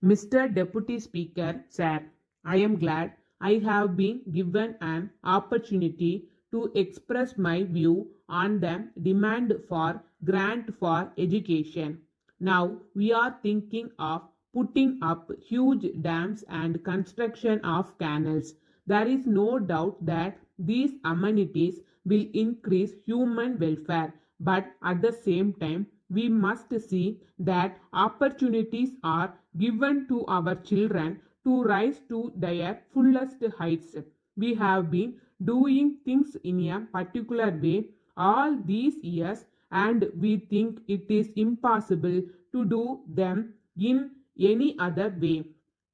Mr. Deputy Speaker, sir, I am glad I have been given an opportunity to express my view on the demand for grant for education. Now we are thinking of putting up huge dams and construction of canals. There is no doubt that these amenities will increase human welfare, but at the same time, we must see that opportunities are given to our children to rise to their fullest heights. We have been doing things in a particular way all these years, and we think it is impossible to do them in any other way.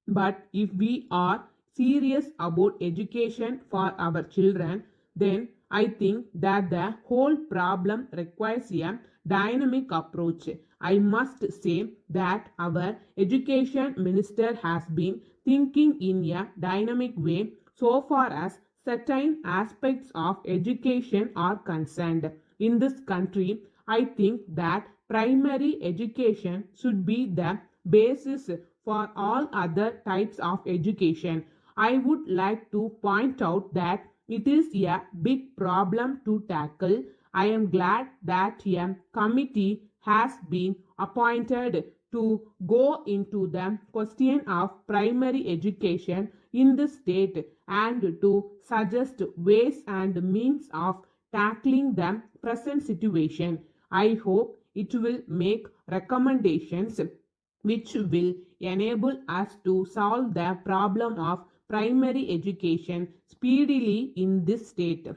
But if we are serious about education for our children, then I think that the whole problem requires a dynamic approach. I must say that our education minister has been thinking in a dynamic way so far as certain aspects of education are concerned. In this country, I think that primary education should be the basis for all other types of education. I would like to point out that it is a big problem to tackle. I am glad that a committee has been appointed to go into the question of primary education in the state and to suggest ways and means of tackling the present situation. I hope it will make recommendations which will enable us to solve the problem of primary education speedily in this state.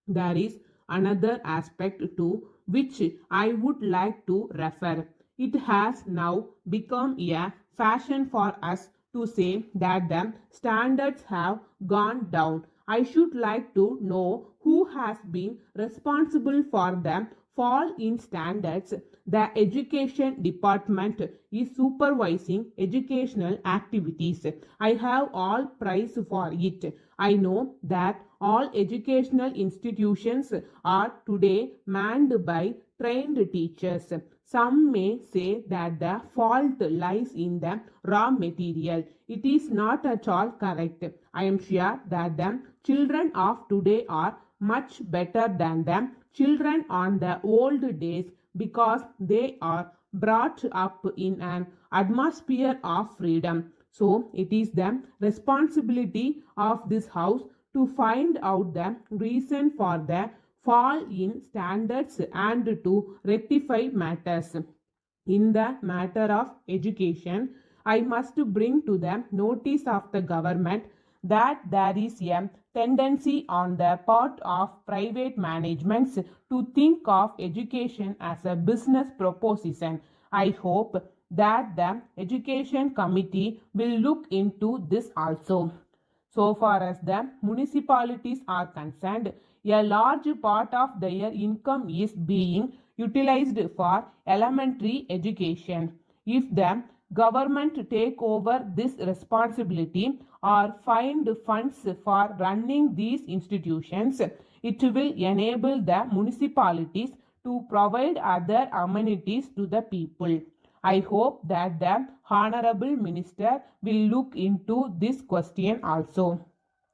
There is another aspect to which I would like to refer. It has now become a fashion for us to say that the standards have gone down. I should like to know who has been responsible for the fall in standards. The education department is supervising educational activities. I have all praise for it. I know that all educational institutions are today manned by trained teachers. Some may say that the fault lies in the raw material. It is not at all correct. I am sure that the children of today are much better than the children on the old days because they are brought up in an atmosphere of freedom. So it is the responsibility of this house to find out the reason for the fall in standards and to rectify matters. In the matter of education, I must bring to the notice of the government that there is a tendency on the part of private managements to think of education as a business proposition. I hope that the education committee will look into this also. So far as the municipalities are concerned, a large part of their income is being utilized for elementary education. If the government take over this responsibility or find funds for running these institutions, it will enable the municipalities to provide other amenities to the people. I hope that the Honorable Minister will look into this question also.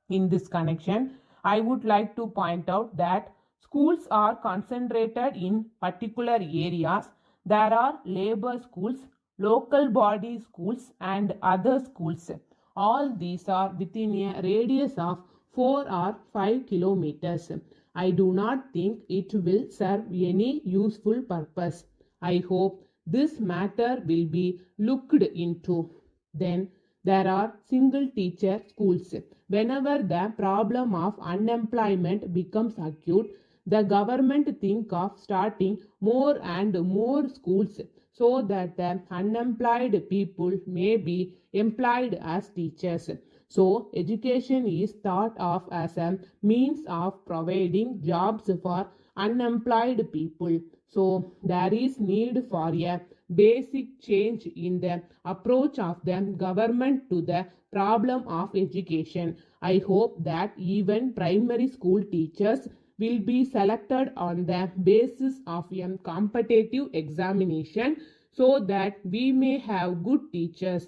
In this connection, I would like to point out that schools are concentrated in particular areas. There are labor schools, local body schools, and other schools. All these are within a radius of 4 or 5 kilometers. I do not think it will serve any useful purpose. I hope this matter will be looked into. Then there are single teacher schools. Whenever the problem of unemployment becomes acute, the government think of starting more and more schools so that the unemployed people may be employed as teachers. So education is thought of as a means of providing jobs for unemployed people. So there is need for a basic change in the approach of the government to the problem of education. I hope that even primary school teachers will be selected on the basis of a competitive examination so that we may have good teachers.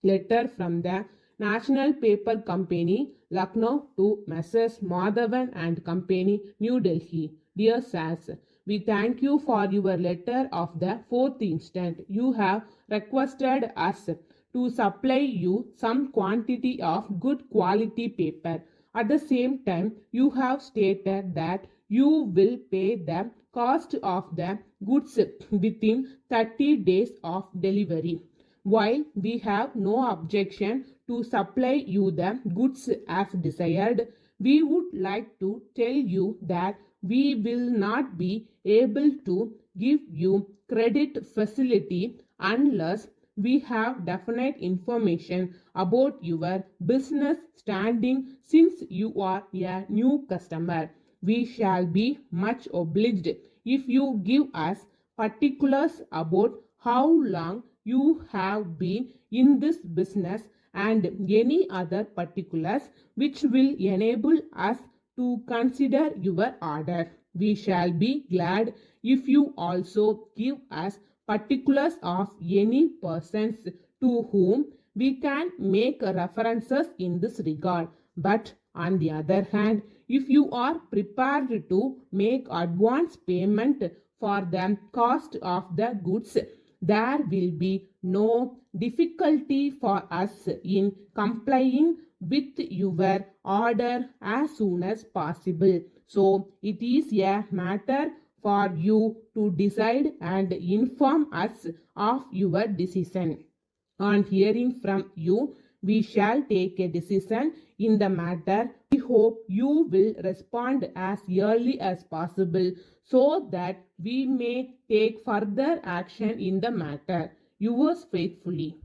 Letter from the National Paper Company, Lucknow to Messrs. Madhavan and Company, New Delhi. Dear Sirs, we thank you for your letter of the 4th instant. You have requested us to supply you some quantity of good quality paper. At the same time, you have stated that you will pay the cost of the goods within 30 days of delivery. While we have no objection to supply you the goods as desired, we would like to tell you that we will not be able to give you credit facility unless we have definite information about your business standing since you are a new customer. We shall be much obliged if you give us particulars about how long you have been in this business and any other particulars which will enable us to consider your order. We shall be glad if you also give us particulars of any persons to whom we can make references in this regard. But on the other hand, if you are prepared to make advance payment for the cost of the goods, there will be no difficulty for us in complying with your order as soon as possible. So it is a matter for you to decide and inform us of your decision. On hearing from you, we shall take a decision in the matter. We hope you will respond as early as possible so that we may take further action in the matter. Yours faithfully.